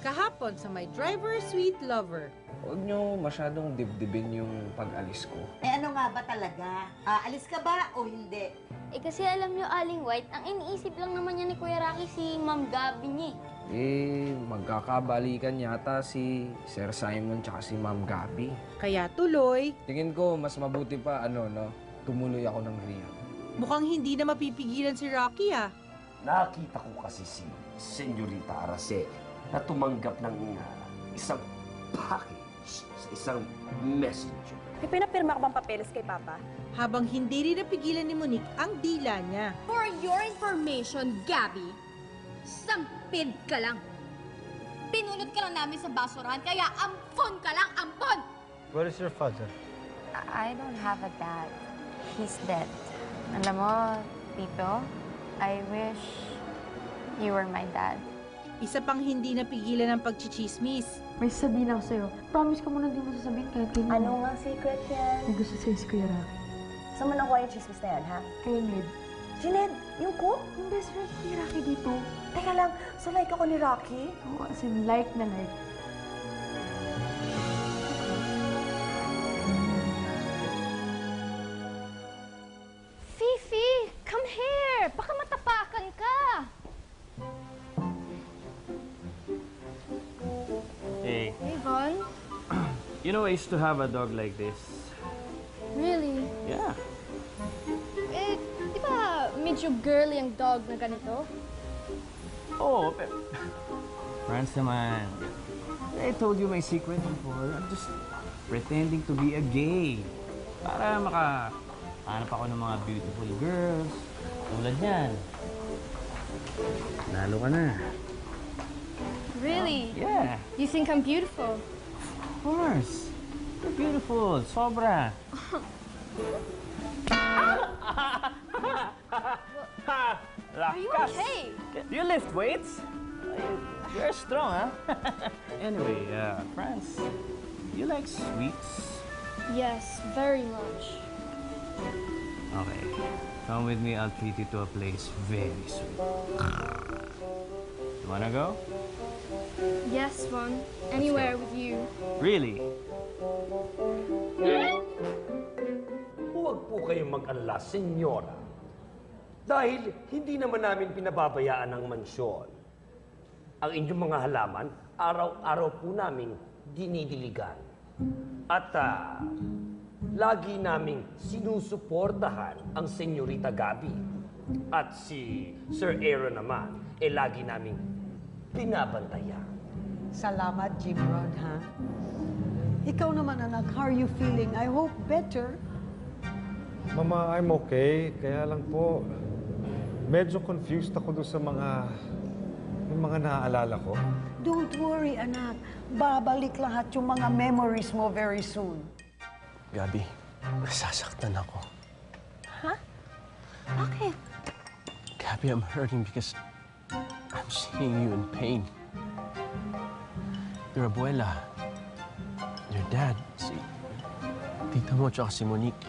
Kahapon sa My Driver, Sweet Lover. Huwag niyo masyadong dibdibin yung pag-alis ko. Eh ano nga ba talaga? Aalis ka ba o hindi? Eh kasi alam niyo, Aling White, ang iniisip lang naman niya ni Kuya Rocky si Ma'am Gabi niya. Magkakabalikan yata si Sir Simon tsaka si Ma'am Gabi. Kaya tuloy, Tingin ko, mas mabuti pa, tumuloy ako ng rehab. mukhang hindi na mapipigilan si Rocky Nakita ko kasi si Senyorita Araceli na tumanggap ng isang package sa isang messenger. May pinapirma ka bang papeles kay Papa? Habang hindi rin napigilan ni Monique ang dila niya. For your information, Gabby, sampid ka lang. Pinulot ka lang namin sa basurahan, kaya ampon ka lang, ampon! Where is your father? I don't have a dad. He's dead. Alam mo, Tito, I wish you were my dad. Isa pang hindi napigilan ang pagchichismis. May sabihin ako sa'yo. Promise ka muna di mo sasabihin kahit kay Ned. Ano nga secret yan? May gusto sa'yo si Kuya Rocky. Saan mo nakuha yung chismis na yan, ha? Kay Ned. Si Ned, yung cook? Yung best friend ni Rocky dito. Teka lang, so like ako ni Rocky? Oo, as in like na like. Fifi, come here! Baka matapakan ka! Hey, Hey, Von. you know I used to have a dog like this. Really? Yeah. Eh, di ba medyo girly ang dog na ganito? Oh, France naman. I told you my secret before. I'm just pretending to be a gay. Para makahanap ako ng mga beautiful girls. Tulad yan. Nalo ka na. Really? Yeah, You think I'm beautiful? of course. You're beautiful. Sobra. Are you okay? Do you lift weights? You're strong, huh? Anyway, France, you like sweets? Yes, very much. Okay. Come with me, I'll treat you to a place very sweet. You wanna go? Yes, Von. Anywhere with you. Really? Huwag po kayong mag-alala, senyora. Dahil hindi naman namin pinababayaan ang mansyon. Ang inyong mga halaman, araw-araw po naming dinidiligan. At lagi naming sinusuportahan ang Senyorita Gabi. At si Sir Aaron naman, lagi naming binabantayan. Salamat, Jim Rod, ha? Ikaw naman, anak, how are you feeling? I hope better. Mama, I'm okay. Kaya lang po, medyo confused ako doon sa yung mga naaalala ko. Don't worry, anak. Babalik lahat yung mga memories mo very soon. Gabi, nasasaktan ako. Ha? Bakit? Gabi, I'm hurting because I'm seeing you in pain. Your abuela, your dad, si tita mo tsaka si Monique.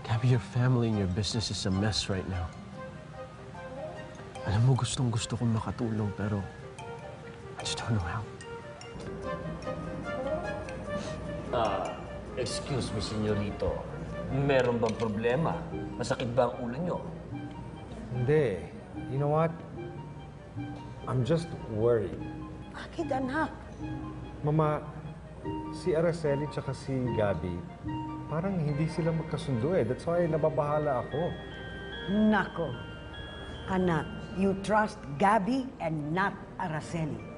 Gabi, your family and your business is a mess right now. Alam mo, gustong-gusto kong makatulong, pero I just don't know how. Excuse me, senyorito. Meron bang problema? Masakit ba ang ulo nyo? Hindi. You know what? I'm just worried. Bakit, anak? Mama, si Araceli tsaka si Gabi, parang hindi sila magkasundo eh. That's why nababahala ako. Nako. Anak, you trust Gabi and not Araceli.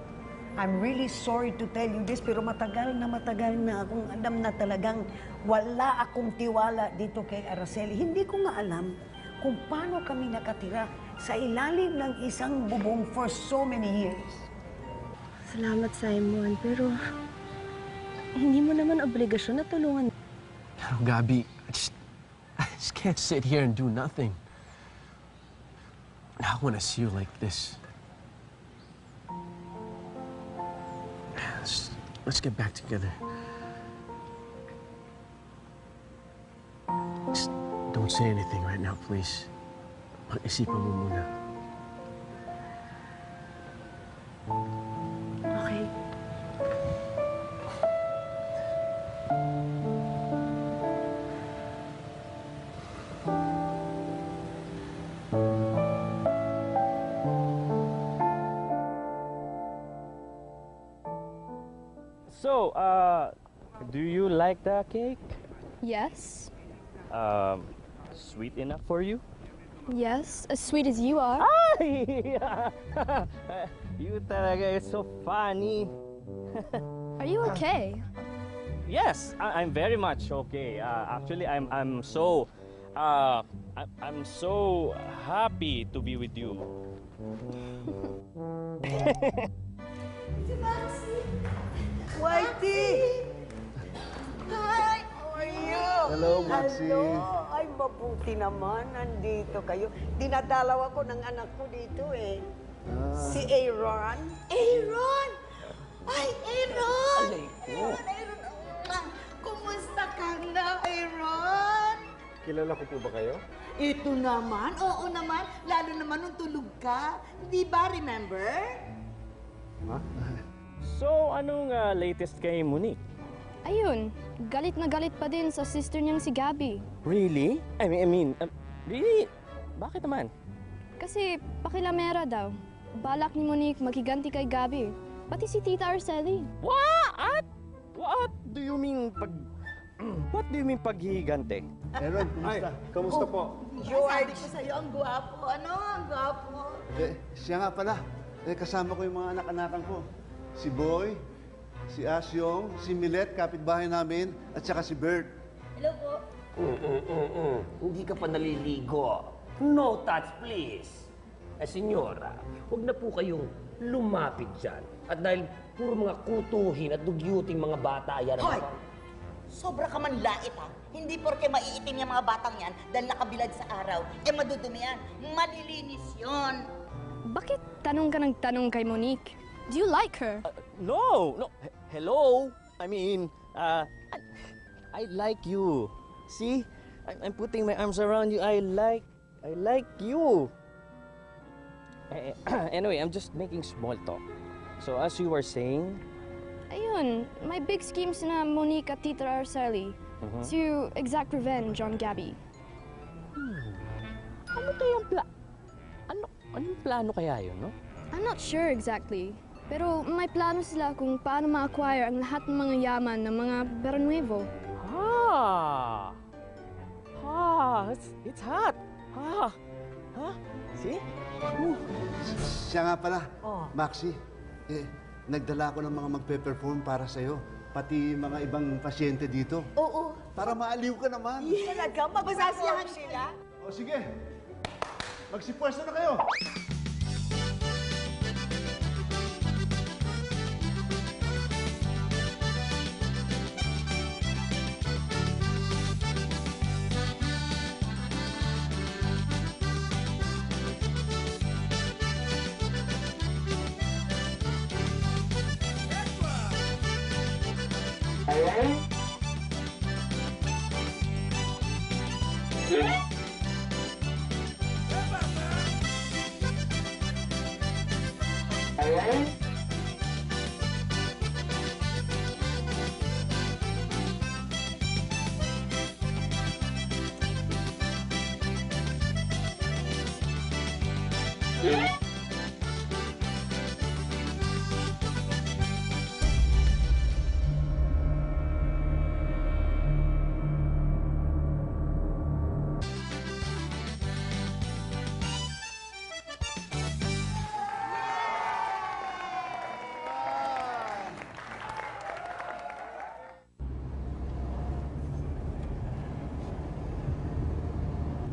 I'm really sorry to tell you this, pero matagal na akong alam na talagang wala akong tiwala dito kay Araceli. Hindi ko nga alam kung paano kami nakatira sa ilalim ng isang bubong for so many years. Salamat, Simon. Pero hindi mo naman obligasyon na tulungan. Pero Gabi, I just can't sit here and do nothing. I want to see you like this. Let's get back together. Just don't say anything right now, please. Pag-isipan mo muna. So, do you like the cake? Yes. Sweet enough for you? Yes, as sweet as you are. Ay! You talaga is so funny. Are you okay? Yes, I'm very much okay. Actually, I'm so happy to be with you. Whitey! Hi! How are you? Hello, Maxie. Hello! Ay, mabuti naman. Nandito kayo. Dinadalaw ako ng anak ko dito eh. Si Aaron. Aaron! Ay, Aaron! Aaron! Kumusta ka na, Aaron? Kilala ko po ba kayo? Ito naman, oo naman. Lalo naman nung tulog ka. Hindi ba, remember? Ha? So, anong latest kay Monique? Ayun, galit na galit pa din sa sister niyang si Gabby. Really? Really? Bakit naman? Kasi pakilamera daw. Balak ni Monique maghiganti kay Gabby. Pati si Tita Arceli. What? What do you mean What do you mean paghihigante? Aaron, kumusta? Kamusta po? Sabi ko sa'yo, ang gwapo. Ano? Ang gwapo. Siya nga pala. Kasama ko yung mga anak-anakan ko. Si Boy, si Asyong, si Milet, kapitbahay namin, at saka si Bert. Hello po. Hindi ka pa naliligo. No touch, please. Senyora, huwag na po kayong lumapit dyan. At dahil puro mga kutuhin at dugyuting mga bata yan. Hoy! Sobra ka man lait ha. Hindi porke maiitim yung mga batang yan dahil nakabilad sa araw, madudumi yan. Malilinis yun. Bakit tanong ka ng tanong kay Monique? Do you like her? No! Hello? I like you. See? I'm putting my arms around you. I like you. Anyway, I'm just making small talk. So as you were saying, Ayun, may big schemes na Monique at Tita Arceli to exact revenge on Gabby. Anong plano kaya yun, no? I'm not sure exactly. Pero may plano sila kung paano ma-acquire ang lahat ng mga yaman ng mga Bernuevo. It's hot. See? Siya nga pala, Maxie. Nagdala ko ng mga magpe-perform para sa'yo. Pati mga ibang pasyente dito. Oo. Para maaliw ka naman. Talaga, magsasiyahan sila. O sige, magsipwesto na kayo.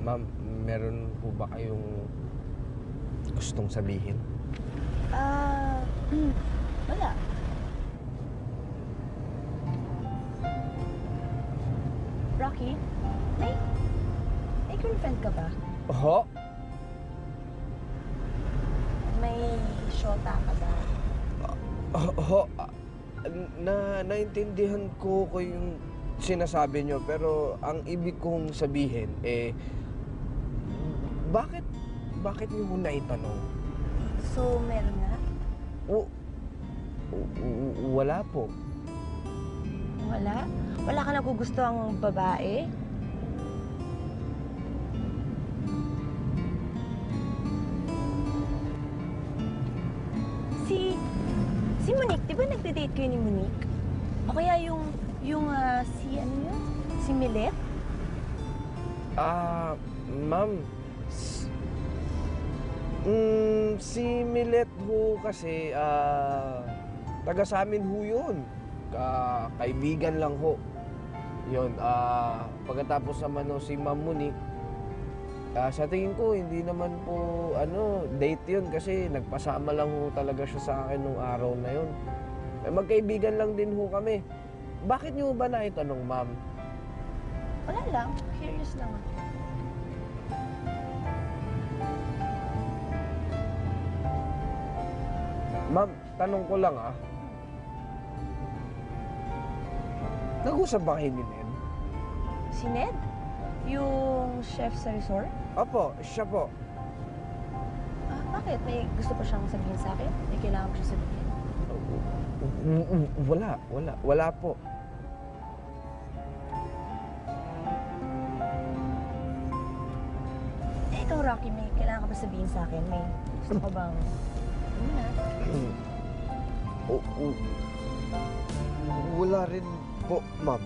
Ma'am, meron po ba kayong gustong sabihin? Wala. Rocky, may girlfriend ka ba? Oho? May shota ka ba? Oho. Naintindihan ko yung sinasabi nyo, pero ang ibig kong sabihin, bakit niyo mo naitanong? So, meron nga? Wala po. Wala? Wala ka nagugustuhang babae? Si Monique, di ba nagde-date kayo ni Monique? O kaya si ano yun? Si Milet? Ma'am, si Milet ho kasi, taga sa amin ho yun. Kaibigan lang ho. Yun, pagkatapos naman ho si Ma'am Monique, sa tingin ko, hindi naman po, date yun kasi nagpasama lang ho talaga siya sa akin nung araw na yun. Magkaibigan lang din ho kami. Bakit niyo ba naitanong, ma'am? Wala lang. Curious lang ako. Ma'am, tanong ko lang nag-usap ba kayo ni Ned? Si Ned? Yung chef sa resort? Opo, siya po. Bakit? May gusto pa siyang sabihin sa akin? May kailangan pa siya sabihin? Wala po. Ikaw, Rocky, may kailangan ka ba sabihin sa akin? May gusto ka bang... Ano na? Wala rin po, ma'am.